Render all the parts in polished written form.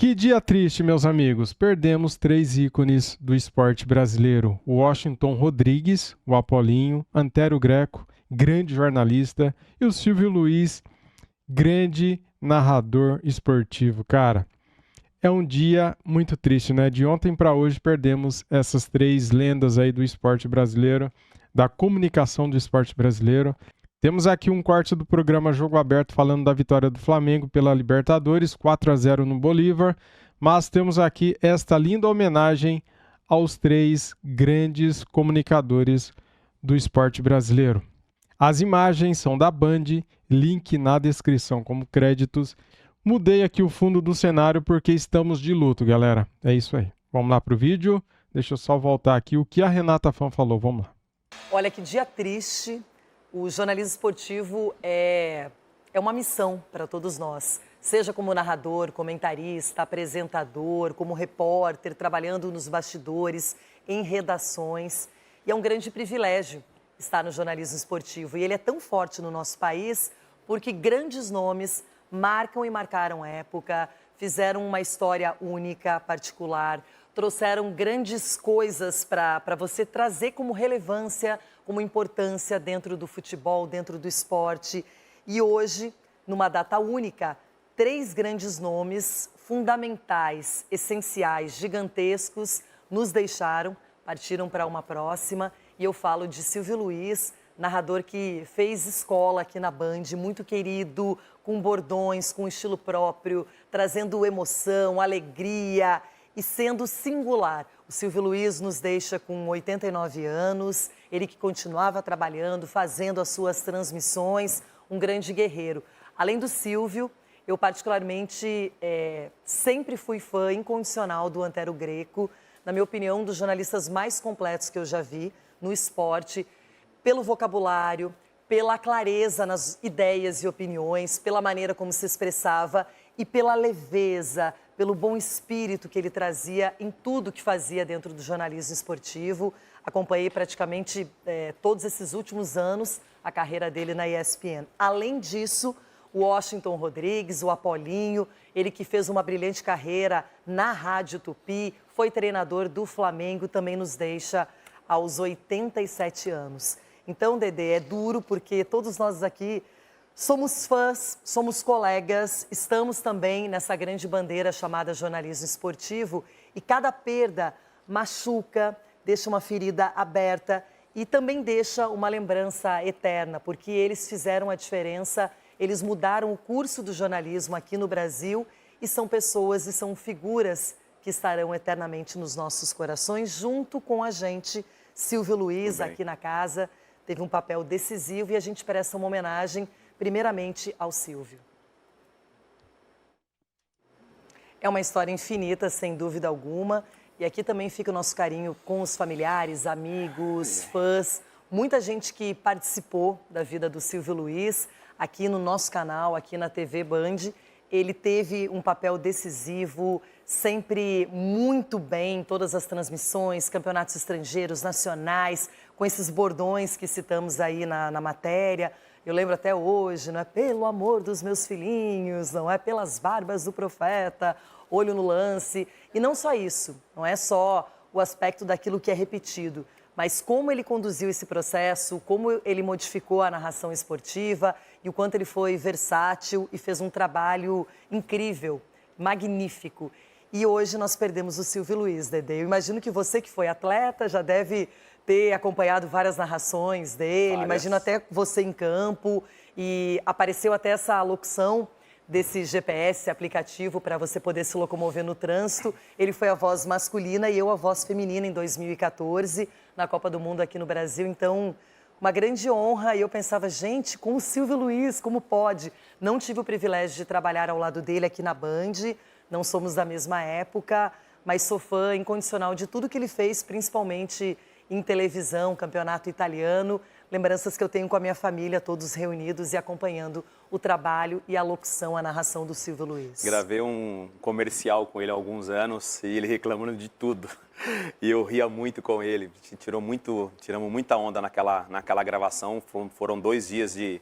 Que dia triste, meus amigos. Perdemos três ícones do esporte brasileiro. O Washington Rodrigues, o Apolinho, Antero Greco, grande jornalista, e o Silvio Luiz, grande narrador esportivo. Cara, é um dia muito triste, né? De ontem para hoje perdemos essas três lendas aí do esporte brasileiro, da comunicação do esporte brasileiro. Temos aqui um corte do programa Jogo Aberto falando da vitória do Flamengo pela Libertadores, 4-0 no Bolívar, mas temos aqui esta linda homenagem aos três grandes comunicadores do esporte brasileiro. As imagens são da Band, link na descrição como créditos. Mudei aqui o fundo do cenário porque estamos de luto, galera. É isso aí. Vamos lá pro vídeo. Deixa eu só voltar aqui o que a Renata Fã falou. Vamos lá. Olha que dia triste. O jornalismo esportivo é uma missão para todos nós. Seja como narrador, comentarista, apresentador, como repórter, trabalhando nos bastidores, em redações. E é um grande privilégio estar no jornalismo esportivo. E ele é tão forte no nosso país porque grandes nomes marcam e marcaram época, fizeram uma história única, particular, trouxeram grandes coisas para você trazer como relevância, como importância dentro do futebol, dentro do esporte. E hoje, numa data única, três grandes nomes fundamentais, essenciais, gigantescos, nos deixaram, partiram para uma próxima. E eu falo de Silvio Luiz, narrador que fez escola aqui na Band, muito querido, com bordões, com estilo próprio, trazendo emoção, alegria e sendo singular. O Silvio Luiz nos deixa com 89 anos, ele que continuava trabalhando, fazendo as suas transmissões, um grande guerreiro. Além do Silvio, eu particularmente sempre fui fã incondicional do Antero Greco, na minha opinião, um dos jornalistas mais completos que eu já vi no esporte, pelo vocabulário, pela clareza nas ideias e opiniões, pela maneira como se expressava e pela leveza, pelo bom espírito que ele trazia em tudo que fazia dentro do jornalismo esportivo. Acompanhei praticamente todos esses últimos anos a carreira dele na ESPN. Além disso, o Washington Rodrigues, o Apolinho, ele que fez uma brilhante carreira na Rádio Tupi, foi treinador do Flamengo, também nos deixa aos 87 anos. Então, Dedê, é duro porque todos nós aqui somos fãs, somos colegas, estamos também nessa grande bandeira chamada jornalismo esportivo e cada perda machuca, deixa uma ferida aberta e também deixa uma lembrança eterna, porque eles fizeram a diferença, eles mudaram o curso do jornalismo aqui no Brasil e são pessoas e são figuras que estarão eternamente nos nossos corações, junto com a gente. Silvio Luiz, aqui na casa, teve um papel decisivo e a gente presta uma homenagem primeiramente ao Silvio. É uma história infinita, sem dúvida alguma. E aqui também fica o nosso carinho com os familiares, amigos, fãs. Muita gente que participou da vida do Silvio Luiz aqui no nosso canal, aqui na TV Band. Ele teve um papel decisivo, sempre muito bem em todas as transmissões, campeonatos estrangeiros, nacionais, com esses bordões que citamos aí na matéria. Eu lembro até hoje, não é pelo amor dos meus filhinhos, não é pelas barbas do profeta, olho no lance. E não só isso, não é só o aspecto daquilo que é repetido, mas como ele conduziu esse processo, como ele modificou a narração esportiva e o quanto ele foi versátil e fez um trabalho incrível, magnífico. E hoje nós perdemos o Silvio Luiz, Dedê. Eu imagino que você que foi atleta já deve ter acompanhado várias narrações dele, imagino até você em campo, e apareceu até essa locução desse GPS aplicativo para você poder se locomover no trânsito. Ele foi a voz masculina e eu a voz feminina em 2014, na Copa do Mundo aqui no Brasil. Então, uma grande honra. E eu pensava, gente, com o Silvio Luiz, como pode? Não tive o privilégio de trabalhar ao lado dele aqui na Band, não somos da mesma época, mas sou fã incondicional de tudo que ele fez, principalmente em televisão, campeonato italiano, lembranças que eu tenho com a minha família, todos reunidos e acompanhando o trabalho e a locução, a narração do Silvio Luiz. Gravei um comercial com ele há alguns anos e ele reclamando de tudo. E eu ria muito com ele, tiramos muita onda naquela gravação, foram 2 dias de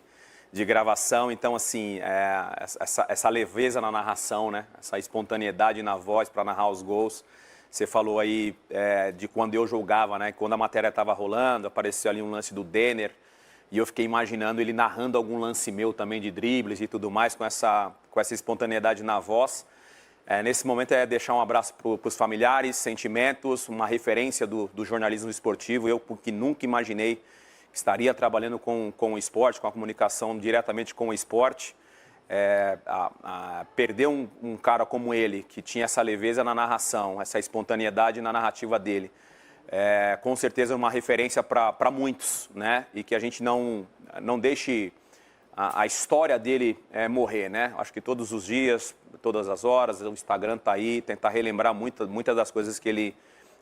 de gravação. Então, assim, essa leveza na narração, né? Essa espontaneidade na voz para narrar os gols. Você falou aí de quando eu jogava, né? Quando a matéria estava rolando, apareceu ali um lance do Denner e eu fiquei imaginando ele narrando algum lance meu também de dribles e tudo mais com essa espontaneidade na voz. Nesse momento é deixar um abraço para os familiares, sentimentos, uma referência do jornalismo esportivo. Eu que nunca imaginei que estaria trabalhando com o esporte, com a comunicação diretamente com o esporte. Perder um cara como ele, que tinha essa leveza na narração, essa espontaneidade na narrativa dele, com certeza uma referência para muitos, né? E que a gente não deixe a história dele morrer, né? Acho que todos os dias, todas as horas, o Instagram está aí, tentar relembrar muitas das coisas que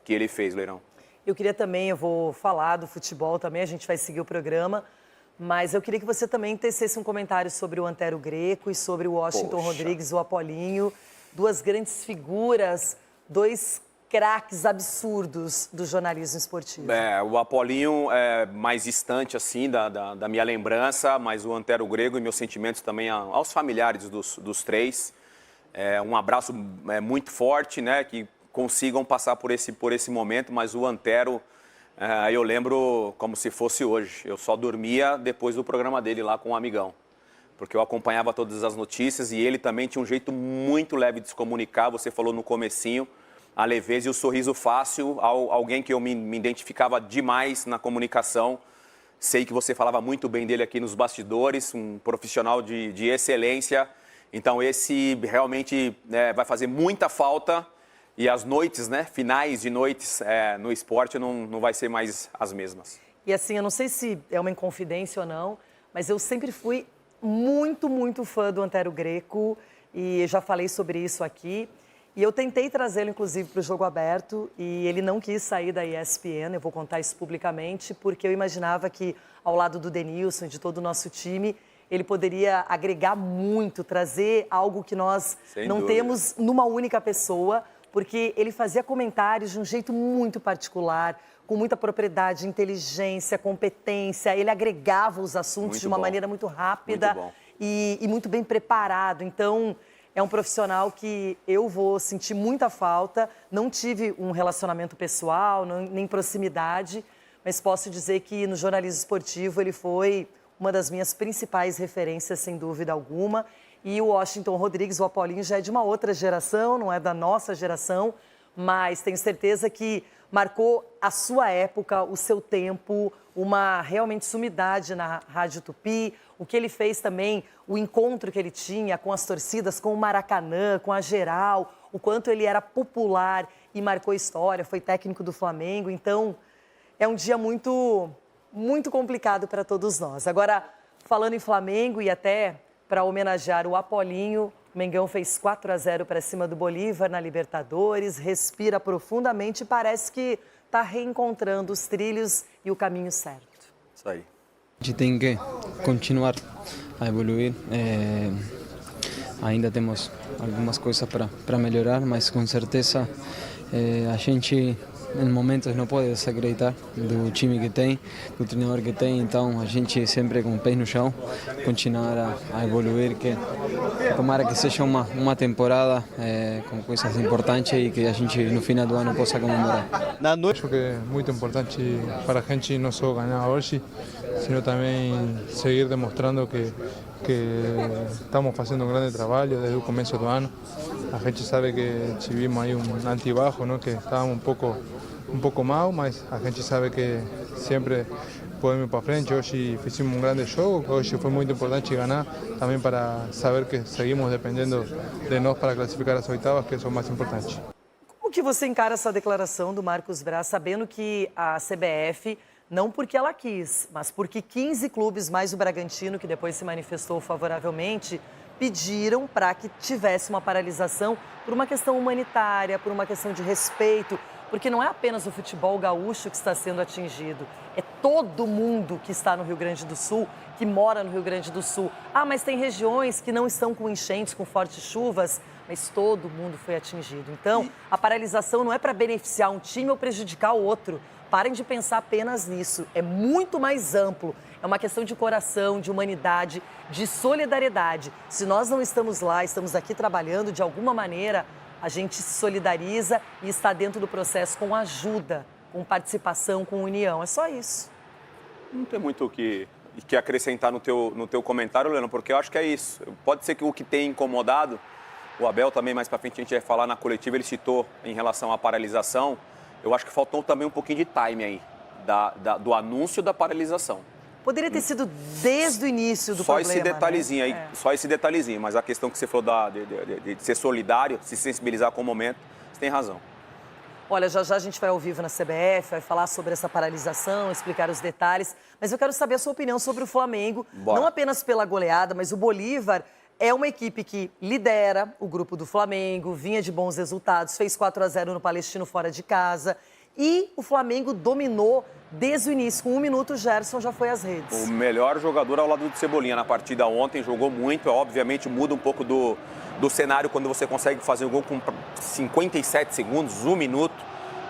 ele fez, Leirão. Eu queria também, eu vou falar do futebol também, a gente vai seguir o programa, mas eu queria que você também tecesse um comentário sobre o Antero Greco e sobre o Washington Rodrigues, o Apolinho, duas grandes figuras, dois craques absurdos do jornalismo esportivo. O Apolinho é mais distante, assim, da minha lembrança, mas o Antero Greco e meus sentimentos também aos familiares dos três. Um abraço muito forte, né, que consigam passar por esse momento, mas o Antero, eu lembro como se fosse hoje. Eu só dormia depois do programa dele lá com um amigão, porque eu acompanhava todas as notícias e ele também tinha um jeito muito leve de se comunicar. Você falou no comecinho, a leveza e o sorriso fácil, alguém que eu me identificava demais na comunicação. Sei que você falava muito bem dele aqui nos bastidores, um profissional de excelência. Então esse realmente vai fazer muita falta. E as noites, né, finais de noites no esporte não vai ser mais as mesmas. E assim, eu não sei se é uma inconfidência ou não, mas eu sempre fui muito, muito fã do Antero Greco e já falei sobre isso aqui. E eu tentei trazê-lo, inclusive, para o Jogo Aberto e ele não quis sair da ESPN, eu vou contar isso publicamente, porque eu imaginava que, ao lado do Denilson e de todo o nosso time, ele poderia agregar muito, trazer algo que nós não temos numa única pessoa, porque ele fazia comentários de um jeito muito particular, com muita propriedade, inteligência, competência. Ele agregava os assuntos de uma maneira muito rápida e muito bem preparado. Então, é um profissional que eu vou sentir muita falta. Não tive um relacionamento pessoal, nem proximidade, mas posso dizer que no jornalismo esportivo ele foi uma das minhas principais referências, sem dúvida alguma. E o Washington Rodrigues, o Apolinho, já é de uma outra geração, não é da nossa geração, mas tenho certeza que marcou a sua época, o seu tempo, uma realmente sumidade na Rádio Tupi. O que ele fez também, o encontro que ele tinha com as torcidas, com o Maracanã, com a Geral, o quanto ele era popular e marcou história, foi técnico do Flamengo. Então, é um dia muito, muito complicado para todos nós. Agora, falando em Flamengo e até para homenagear o Apolinho, o Mengão fez 4-0 para cima do Bolívar na Libertadores, respira profundamente e parece que está reencontrando os trilhos e o caminho certo. Isso aí. A gente tem que continuar a evoluir. Ainda temos algumas coisas para melhorar, mas com certeza a gente em momentos não pode desacreditar do time que tem, do treinador que tem, então a gente sempre com o pé no chão, continuar a evoluir, que tomara que seja uma temporada com coisas importantes e que a gente no final do ano possa comemorar. Na noite, acho que é muito importante para a gente não só ganhar hoje, sino também seguir demonstrando que estamos fazendo um grande trabalho desde o começo do ano. A gente sabe que tivemos aí altibajo, ¿no? Que estávamos um pouco mal, mas a gente sabe que sempre podemos ir para frente. Hoje fizemos um grande jogo, hoje foi muito importante ganhar, também para saber que seguimos dependendo de nós para classificar as oitavas, que é o mais importante. Como que você encara essa declaração do Marcos Braz, sabendo que a CBF, não porque ela quis, mas porque 15 clubes, mais o Bragantino, que depois se manifestou favoravelmente, pediram para que tivesse uma paralisação por uma questão humanitária, por uma questão de respeito, porque não é apenas o futebol gaúcho que está sendo atingido, é todo mundo que está no Rio Grande do Sul, que mora no Rio Grande do Sul. Ah, mas tem regiões que não estão com enchentes, com fortes chuvas, mas todo mundo foi atingido. Então, a paralisação não é para beneficiar um time ou prejudicar o outro, Parem de pensar apenas nisso. É muito mais amplo. É uma questão de coração, de humanidade, de solidariedade. Se nós não estamos lá, estamos aqui trabalhando, de alguma maneira, a gente se solidariza e está dentro do processo com ajuda, com participação, com união. É só isso. Não tem muito o que acrescentar no teu comentário, Leandro, porque eu acho que é isso. Pode ser que o que tem incomodado, o Abel também mais para frente a gente vai falar na coletiva, ele citou em relação à paralisação, eu acho que faltou também um pouquinho de time aí, do anúncio da paralisação. Poderia ter sido desde o início do problema. Só esse detalhezinho né? aí, só esse detalhezinho, mas a questão que você falou de ser solidário, se sensibilizar com o momento, você tem razão. Olha, já a gente vai ao vivo na CBF, vai falar sobre essa paralisação, explicar os detalhes. Mas eu quero saber a sua opinião sobre o Flamengo. Bora. Não apenas pela goleada, mas o Bolívar é uma equipe que lidera o grupo do Flamengo, vinha de bons resultados, fez 4-0 no Palestino fora de casa. E o Flamengo dominou desde o início. Com 1 minuto, o Gerson já foi às redes. O melhor jogador ao lado do Cebolinha na partida ontem, jogou muito. Obviamente muda um pouco do cenário quando você consegue fazer o gol com 57 segundos, 1 minuto,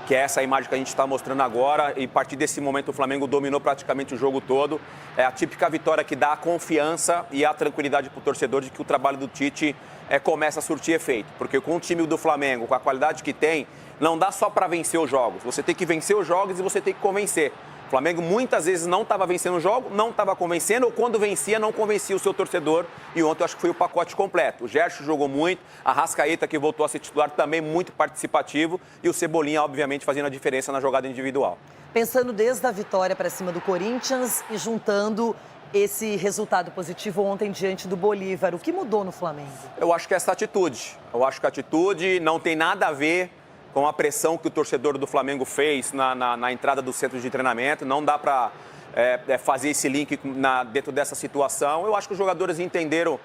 que é essa imagem que a gente está mostrando agora. E a partir desse momento o Flamengo dominou praticamente o jogo todo. É a típica vitória que dá a confiança e a tranquilidade para o torcedor de que o trabalho do Tite começa a surtir efeito. Porque com o time do Flamengo, com a qualidade que tem, não dá só para vencer os jogos. Você tem que vencer os jogos e você tem que convencer. O Flamengo muitas vezes não estava vencendo o jogo, não estava convencendo, ou quando vencia, não convencia o seu torcedor. E ontem eu acho que foi o pacote completo. O Gerson jogou muito, a Arrascaeta, que voltou a ser titular, também muito participativo. E o Cebolinha, obviamente, fazendo a diferença na jogada individual. Pensando desde a vitória para cima do Corinthians e juntando esse resultado positivo ontem diante do Bolívar, o que mudou no Flamengo? Eu acho que é essa atitude. Eu acho que a atitude não tem nada a ver com a pressão que o torcedor do Flamengo fez na entrada do centro de treinamento. Não dá para fazer esse link dentro dessa situação. Eu acho que os jogadores entenderam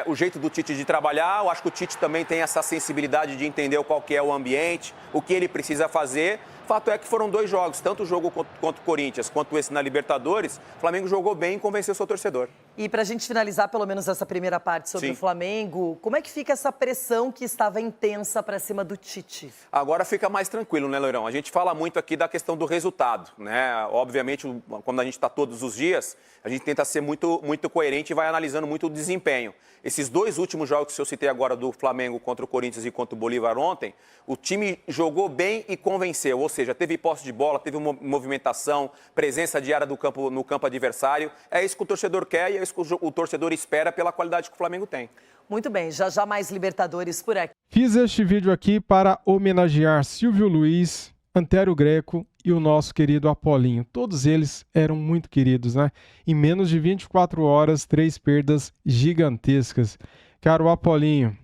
o jeito do Tite de trabalhar. Eu acho que o Tite também tem essa sensibilidade de entender qual que é o ambiente, o que ele precisa fazer. Fato é que foram 2 jogos, tanto o jogo contra o Corinthians quanto esse na Libertadores. O Flamengo jogou bem e convenceu o seu torcedor. E para a gente finalizar pelo menos essa primeira parte sobre Sim. o Flamengo, como é que fica essa pressão que estava intensa para cima do Tite? Agora fica mais tranquilo, né, Loirão? A gente fala muito aqui da questão do resultado, né? Obviamente, quando a gente está todos os dias, a gente tenta ser muito, muito coerente e vai analisando muito o desempenho. Esses 2 últimos jogos que eu citei agora do Flamengo contra o Corinthians e contra o Bolívar ontem, o time jogou bem e convenceu, ou seja, teve posse de bola, teve movimentação, presença diária no campo adversário. É isso que o torcedor quer e é isso que o torcedor espera pela qualidade que o Flamengo tem. Muito bem, já mais Libertadores por aqui. Fiz este vídeo aqui para homenagear Silvio Luiz, Antério Greco e o nosso querido Apolinho. Todos eles eram muito queridos, né? Em menos de 24 horas, 3 perdas gigantescas. Cara, o Apolinho,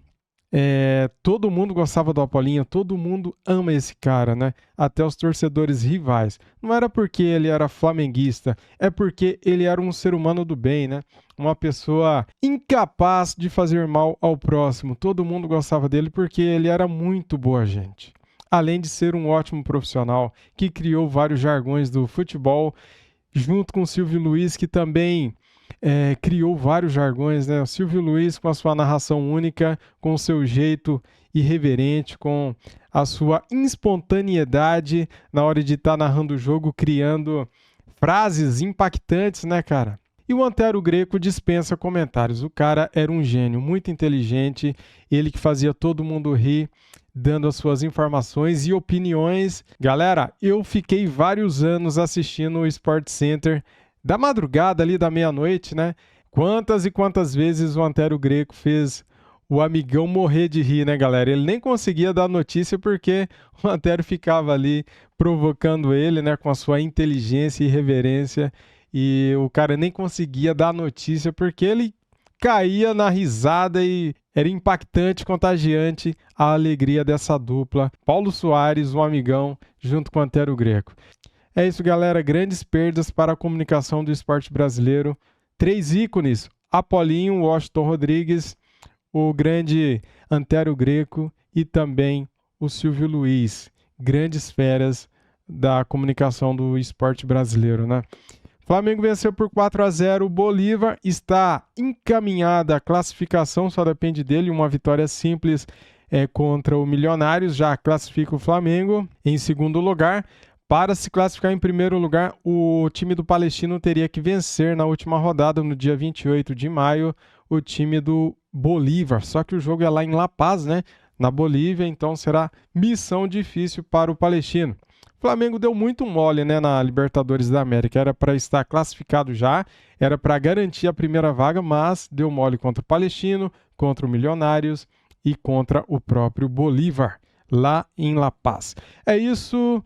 todo mundo gostava do Apolinho, todo mundo ama esse cara, né? Até os torcedores rivais. Não era porque ele era flamenguista, é porque ele era um ser humano do bem, né? Uma pessoa incapaz de fazer mal ao próximo. Todo mundo gostava dele porque ele era muito boa gente. Além de ser um ótimo profissional que criou vários jargões do futebol, junto com o Silvio Luiz, que também criou vários jargões, né? O Silvio Luiz com a sua narração única, com o seu jeito irreverente, com a sua espontaneidade na hora de estar narrando o jogo, criando frases impactantes, né, cara? E o Antério Greco dispensa comentários. O cara era um gênio, muito inteligente, ele que fazia todo mundo rir, dando as suas informações e opiniões. Galera, eu fiquei vários anos assistindo o Sport Center da madrugada ali da meia-noite, né? Quantas e quantas vezes o Antério Greco fez o amigão morrer de rir, né, galera? Ele nem conseguia dar notícia porque o Antério ficava ali provocando ele, né, com a sua inteligência e irreverência, e o cara nem conseguia dar notícia porque ele caía na risada e era impactante, contagiante a alegria dessa dupla. Paulo Soares, um amigão, junto com o Antério Greco. É isso, galera. Grandes perdas para a comunicação do esporte brasileiro. 3 ícones, Apolinho, Washington Rodrigues, o grande Antério Greco e também o Silvio Luiz. Grandes feras da comunicação do esporte brasileiro, né? Flamengo venceu por 4-0, o Bolívar está encaminhada a classificação, só depende dele, uma vitória simples contra o Milionários, já classifica o Flamengo em segundo lugar. Para se classificar em primeiro lugar, o time do Palestino teria que vencer na última rodada, no dia 28 de maio, o time do Bolívar. Só que o jogo é lá em La Paz, né? Na Bolívia, então será missão difícil para o Palestino. O Flamengo deu muito mole, né, na Libertadores da América. Era para estar classificado já, era para garantir a primeira vaga, mas deu mole contra o Palestino, contra o Milionários e contra o próprio Bolívar, lá em La Paz. É isso.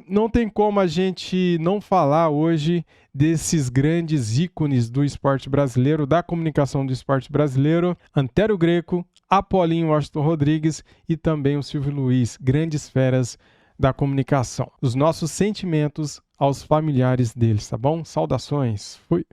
Não tem como a gente não falar hoje desses grandes ícones do esporte brasileiro, da comunicação do esporte brasileiro, Antério Greco, Apolinho Washington Rodrigues e também o Silvio Luiz, grandes feras da comunicação. Os nossos sentimentos aos familiares deles, tá bom? Saudações, fui!